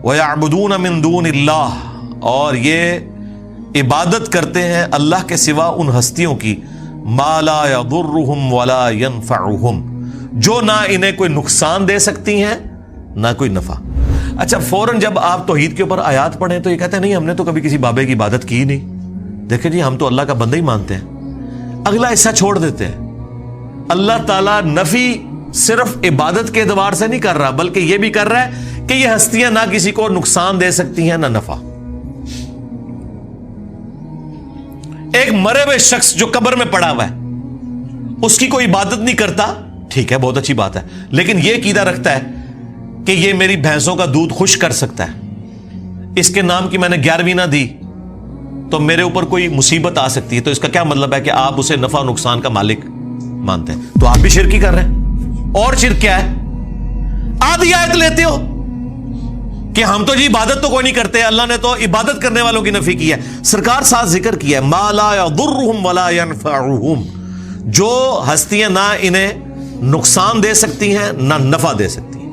وَيَعْبُدُونَ مِن دُونِ اللَّهِ، اور یہ عبادت کرتے ہیں اللہ کے سوا ان ہستیوں کی، مَا لَا يَضُرُّهُمْ وَلَا يَنْفَعُهُمْ، جو نہ انہیں کوئی نقصان دے سکتی ہیں نہ کوئی نفع۔ اچھا، فوراً جب آپ توحید کے اوپر آیات پڑھیں تو یہ کہتے ہیں نہیں ہم نے تو کبھی کسی بابے کی عبادت کی نہیں، دیکھیں جی ہم تو اللہ کا بندہ ہی مانتے ہیں۔ اگلا حصہ چھوڑ دیتے ہیں۔ اللہ تعالیٰ نفی صرف عبادت کے اعتبار سے نہیں کر رہا، بلکہ یہ بھی کر رہا ہے کہ یہ ہستیاں نہ کسی کو نقصان دے سکتی ہیں نہ نفع۔ ایک مرے ہوئے شخص جو قبر میں پڑا ہوا ہے، اس کی کوئی عبادت نہیں کرتا، ٹھیک ہے بہت اچھی بات ہے، لیکن یہ عقیدہ رکھتا ہے کہ یہ میری بھینسوں کا دودھ خشک کر سکتا ہے، اس کے نام کی میں نے 11ویں نہ دی تو میرے اوپر کوئی مصیبت آ سکتی ہے، تو اس کا کیا مطلب ہے کہ آپ اسے نفع و نقصان کا مالک مانتے ہیں، تو آپ بھی شرک ہی کر رہے ہیں۔ اور شرک کیا ہے؟ آدھی آیت لیتے ہو کہ ہم تو جی عبادت تو کوئی نہیں کرتے، اللہ نے تو عبادت کرنے والوں کی نفی کی ہے۔ سرکار ساتھ ذکر کیا ہے ما لا يضرهم ولا ينفعهم، جو ہستیاں نہ انہیں نقصان دے سکتی ہیں نہ نفع دے سکتی ہیں۔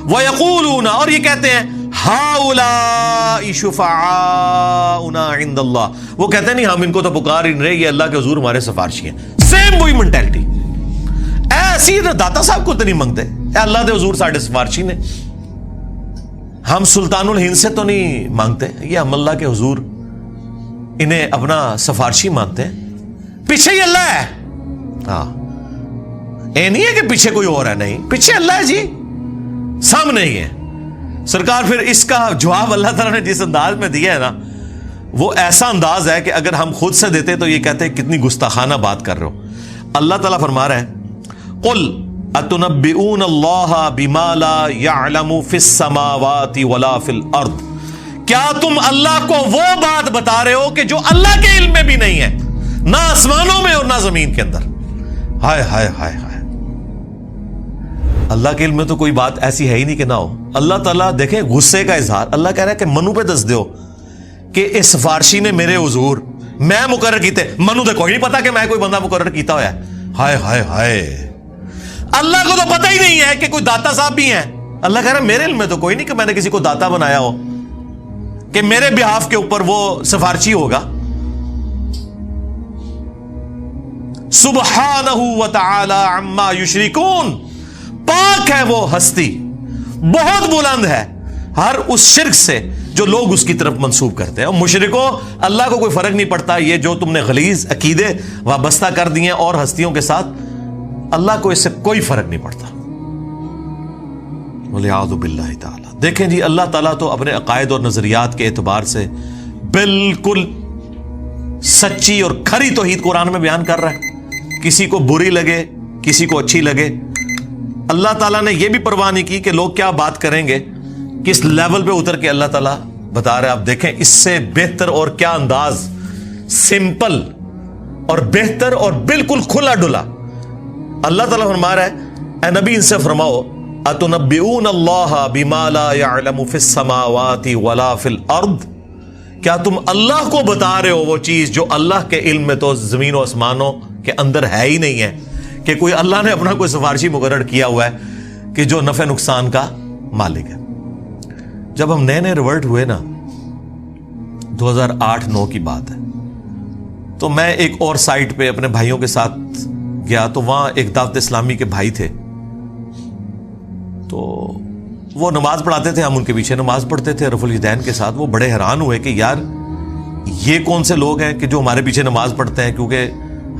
وَيَقُولُونَ، اور یہ کہتے ہیں هَؤُلَاءِ شُفَعَاؤُنَا عِندَ اللَّهِ، وہ کہتے ہیں نہیں ہم ان کو تو پکار ہی نہیں رہے، یہ اللہ کے حضور ہمارے سفارشی ہیں۔ سیم وہی مینٹلٹی، ایسی داتا صاحب کو تو نہیں منگتے، اے اللہ دے حضور ساڈے سفارشی نے، ہم سلطان الہند سے تو نہیں مانگتے، یہ ہم اللہ کے حضور انہیں اپنا سفارشی مانتے ہیں، پیچھے ہی اللہ ہے۔ ہاں، اے نہیں ہے کہ پیچھے کوئی اور ہے، نہیں، پیچھے اللہ ہے جی، سامنے ہی ہے۔ سرکار پھر اس کا جواب اللہ تعالیٰ نے جس انداز میں دیا ہے نا، وہ ایسا انداز ہے کہ اگر ہم خود سے دیتے تو یہ کہتے ہیں کتنی گستاخانہ بات کر رہے ہو۔ اللہ تعالیٰ فرما رہا ہے قل اتنبئون اللہ بما لا يعلم فی السماوات ولا فی الارض، کیا تم اللہ کو وہ بات بتا رہے ہو کہ جو اللہ کے علم میں بھی نہیں ہے، نہ آسمانوں میں اور نہ زمین کے اندر۔ ہائے ہائے ہائے ہائے، اللہ کے علم میں تو کوئی بات ایسی ہے ہی نہیں کہ نہ ہو۔ اللہ تعالیٰ دیکھیں غصے کا اظہار، اللہ کہہ رہا ہے کہ منو پہ دس دیو کہ اس سفارشی نے میرے حضور میں مقرر کیتے، منو تو کوئی نہیں پتا کہ میں کوئی بندہ مقرر کیتا ہوا ہے۔ ہائے ہائے ہائے، اللہ کو تو پتہ ہی نہیں ہے کہ کوئی داتا صاحب بھی ہیں۔ اللہ کہہ رہا ہے میرے علم میں تو کوئی نہیں کہ میں نے کسی کو داتا بنایا ہو کہ میرے بہاف کے اوپر وہ سفارشی ہوگا۔ سبحانہ وتعالی عما یشرکون، پاک ہے وہ ہستی، بہت بلند ہے ہر اس شرک سے جو لوگ اس کی طرف منسوب کرتے ہیں۔ اور مشرکوں، اللہ کو کوئی فرق نہیں پڑتا، یہ جو تم نے غلیظ عقیدے وابستہ کر دیے اور ہستیوں کے ساتھ، اللہ کو اس سے کوئی فرق نہیں پڑتا۔ وَلِعَاذُ بِاللَّهِ تعالی۔ دیکھیں جی، اللہ تعالیٰ تو اپنے عقائد اور نظریات کے اعتبار سے بالکل سچی اور کھری توحید قرآن میں بیان کر رہا ہے، کسی کو بری لگے کسی کو اچھی لگے۔ اللہ تعالیٰ نے یہ بھی پرواہ نہیں کی کہ لوگ کیا بات کریں گے، کس لیول پہ اتر کے اللہ تعالیٰ بتا رہے ہیں۔ آپ دیکھیں اس سے بہتر اور کیا انداز، سمپل اور بہتر اور بالکل کھلا ڈلا۔ اللہ تعالیٰ فرما رہا ہے اے نبی ان سے فرماؤ اتنبئون اللہ بما لا يعلم فی السماوات ولا فی الارض، کیا تم اللہ کو بتا رہے ہو وہ چیز جو اللہ کے علم میں تو زمین و آسمانوں کے اندر ہے ہی نہیں ہے، کہ کوئی اللہ نے اپنا کوئی سفارشی مقرر کیا ہوا ہے کہ جو نفع نقصان کا مالک ہے۔ جب ہم نئے ریورٹ ہوئے نا، 2008-9 کی بات ہے، تو میں ایک اور سائٹ پہ اپنے بھائیوں کے ساتھ گیا، تو وہاں ایک دعوت اسلامی کے بھائی تھے، تو وہ نماز پڑھاتے تھے، ہم ان کے پیچھے نماز پڑھتے تھے رفع الیدین کے ساتھ۔ وہ بڑے حیران ہوئے کہ یار یہ کون سے لوگ ہیں کہ جو ہمارے پیچھے نماز پڑھتے ہیں، کیونکہ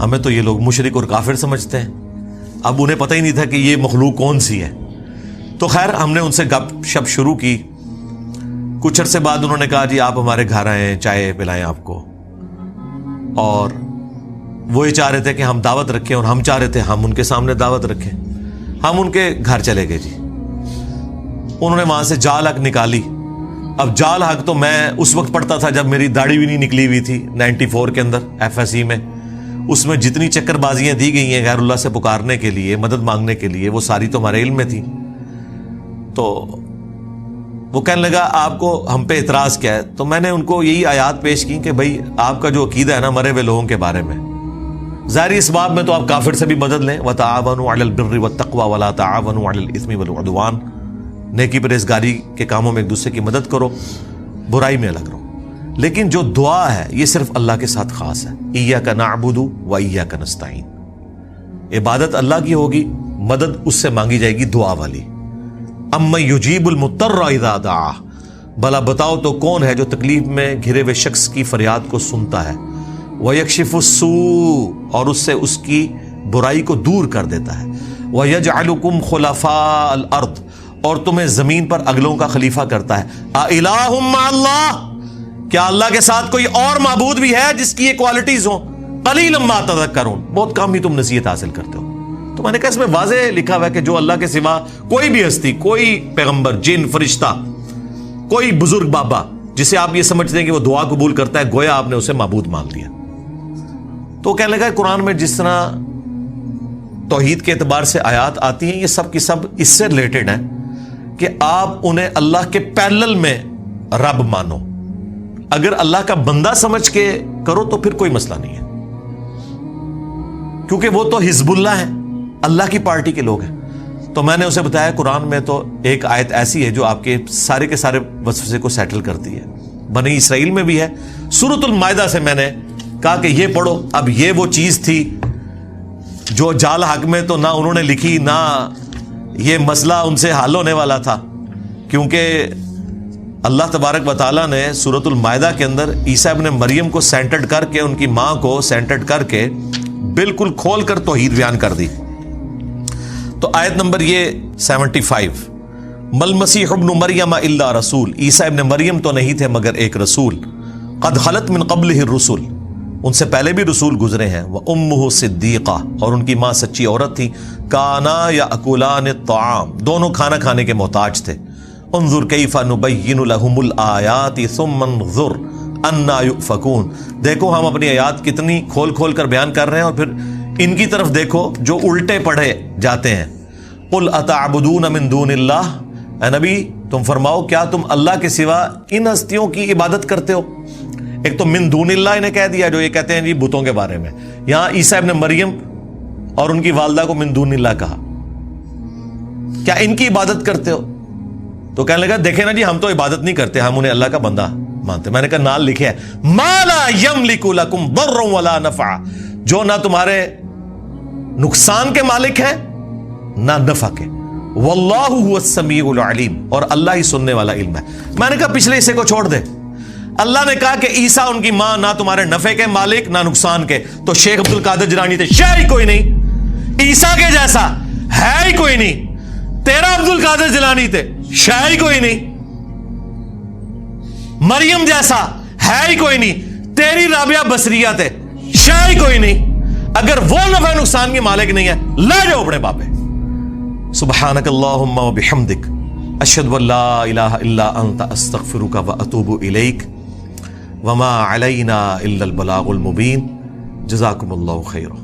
ہمیں تو یہ لوگ مشرک اور کافر سمجھتے ہیں۔ اب انہیں پتہ ہی نہیں تھا کہ یہ مخلوق کون سی ہے۔ تو خیر ہم نے ان سے گپ شپ شروع کی۔ کچھ عرصے بعد انہوں نے کہا جی آپ ہمارے گھر آئیں، چائے پلائیں آپ کو، اور وہ یہ چاہ رہے تھے کہ ہم دعوت رکھیں، اور ہم چاہ رہے تھے ہم ان کے سامنے دعوت رکھیں۔ ہم ان کے گھر چلے گئے جی، انہوں نے وہاں سے جال حق نکالی۔ اب جال حق تو میں اس وقت پڑھتا تھا جب میری داڑھی بھی نہیں نکلی ہوئی تھی، 94 کے اندر FSE میں، اس میں جتنی چکر بازیاں دی گئی ہیں غیر اللہ سے پکارنے کے لیے، مدد مانگنے کے لیے، وہ ساری تو ہمارے علم میں تھی۔ تو وہ کہنے لگا آپ کو ہم پہ اعتراض کیا ہے؟ تو میں نے ان کو یہی آیات پیش کی کہ بھائی آپ کا جو عقیدہ ہے نا مرے ہوئے لوگوں کے بارے میں، ظاہری اس باب میں تو آپ کافر سے بھی مدد لیں، وَتَعَاوَنُوا عَلَى الْبِرِّ وَالتَّقْوَى وَلَا تَعَاوَنُوا عَلَى الْإِثْمِ وَالْعُدْوَانِ، نیکی پرہیزگاری کے کاموں میں ایک دوسرے کی مدد کرو، برائی میں الگ رہو. لیکن جو دعا ہے یہ صرف اللہ کے ساتھ خاص ہے. ایاک نعبد و ایاک نستعین. عبادت اللہ کی ہوگی، مدد اس سے مانگی جائے گی دعا والی. اَمَّن یُجِیبُ الْمُضْطَرَّ اِذَا دَعَاهُ. بھلا بتاؤ تو کون ہے جو تکلیف میں گھرے ہوئے شخص کی فریاد کو سنتا ہے. وَيَكْشِفُ السُّوءَ. اور اس سے اس کی برائی کو دور کر دیتا ہے. وَيَجْعَلُكُمْ خُلَفَاءَ الْأَرْضِ. اور تمہیں زمین پر اگلوں کا خلیفہ کرتا ہے. اَإِلَٰهٌ مَّعَ اللَّهِ. کیا اللہ کے ساتھ کوئی اور معبود بھی ہے جس کی یہ کوالٹیز ہوں؟ قَلِيلًا مَّا تَذَكَّرُونَ. بہت کم ہی تم نصیحت حاصل کرتے ہو. تو میں نے کہا اس میں واضح لکھا ہوا ہے کہ جو اللہ کے سوا کوئی بھی ہستی، کوئی پیغمبر، جن، فرشتہ، کوئی بزرگ بابا جسے آپ یہ سمجھتے ہیں کہ وہ دعا قبول کرتا ہے، گویا آپ نے اسے معبود مان لیا. تو کہنے لگا قرآن میں جس طرح توحید کے اعتبار سے آیات آتی ہیں یہ سب کی سب اس سے ریلیٹڈ ہیں کہ آپ انہیں اللہ کے پیرلل میں رب مانو. اگر اللہ کا بندہ سمجھ کے کرو تو پھر کوئی مسئلہ نہیں ہے، کیونکہ وہ تو حزب اللہ ہیں، اللہ کی پارٹی کے لوگ ہیں. تو میں نے اسے بتایا قرآن میں تو ایک آیت ایسی ہے جو آپ کے سارے وسوسے کو سیٹل کرتی ہے. بنی اسرائیل میں بھی ہے. سورۃ المائدہ سے میں نے کہا کہ یہ پڑھو. اب یہ وہ چیز تھی جو جال حق میں تو نہ انہوں نے لکھی، نہ یہ مسئلہ ان سے حل ہونے والا تھا، کیونکہ اللہ تبارک و تعالیٰ نے سورۃ المائدہ کے اندر عیسیٰ ابن مریم کو سینٹرڈ کر کے، ان کی ماں کو سینٹرڈ کر کے بالکل کھول کر توحید بیان کر دی. تو آیت نمبر یہ 75. مل مسیح ابن مریم الا رسول. عیسیٰ ابن مریم تو نہیں تھے مگر ایک رسول. قد خلت من قبلہ الرسل. ان سے پہلے بھی رسول گزرے ہیں. وامہ صدیقہ. اور ان کی ماں سچی عورت تھی. کانا یاکلان الطعام. دونوں کھانا کھانے کے محتاج تھے. انظر کیف نبین لہم الآیات ثم انظر انا یؤفکون. دیکھو ہم اپنی آیات کتنی کھول کھول کر بیان کر رہے ہیں، اور پھر ان کی طرف دیکھو جو الٹے پڑھے جاتے ہیں. قل اتعبدون من دون اللہ. اے نبی تم فرماؤ کیا تم اللہ کے سوا ان ہستیوں کی عبادت کرتے ہو؟ ایک تو من دون اللہ انہیں کہہ دیا جو یہ کہتے ہیں جی بتوں کے بارے میں. یہاں عیسیٰ ابن مریم اور ان کی والدہ کو من دون اللہ کہا. کیا ان کی عبادت کرتے ہو؟ تو کہنے لگا دیکھیں نا جی ہم تو عبادت نہیں کرتے، ہم انہیں اللہ کا بندہ مانتے. میں نے کہا نال لکھے ہے ما لا یملک لکم ضرا ولا نفع. جو نہ تمہارے نقصان کے مالک ہیں نہ نفع کے. واللہ هو السمیع العلیم. اور اللہ ہی سننے والا علم ہے. میں نے کہا پچھلے حصے کو چھوڑ دے. اللہ نے کہا کہ عیسیٰ ان کی ماں نہ تمہارے نفع کے مالک نہ نقصان کے. تو شیخ عبد القادر جیلانی تھے، شے ہی کوئی نہیں عیسیٰ کے جیسا، ہے ہی کوئی نہیں. تیرا عبد القادر جیلانی تھے، شے ہی کوئی نہیں. مریم جیسا ہے ہی کوئی نہیں. تیری رابعہ بصریہ تھے، شے ہی کوئی نہیں. اگر وہ نفع نقصان کے مالک نہیں ہے لے جاؤ اپنے باپے. سبحانک اللہم و بحمدک اشہد ان لا الہ الا انت استغفرک و اتوب الیک وما علینا الا البلاغ المبین. جزاکم اللہ خیرا.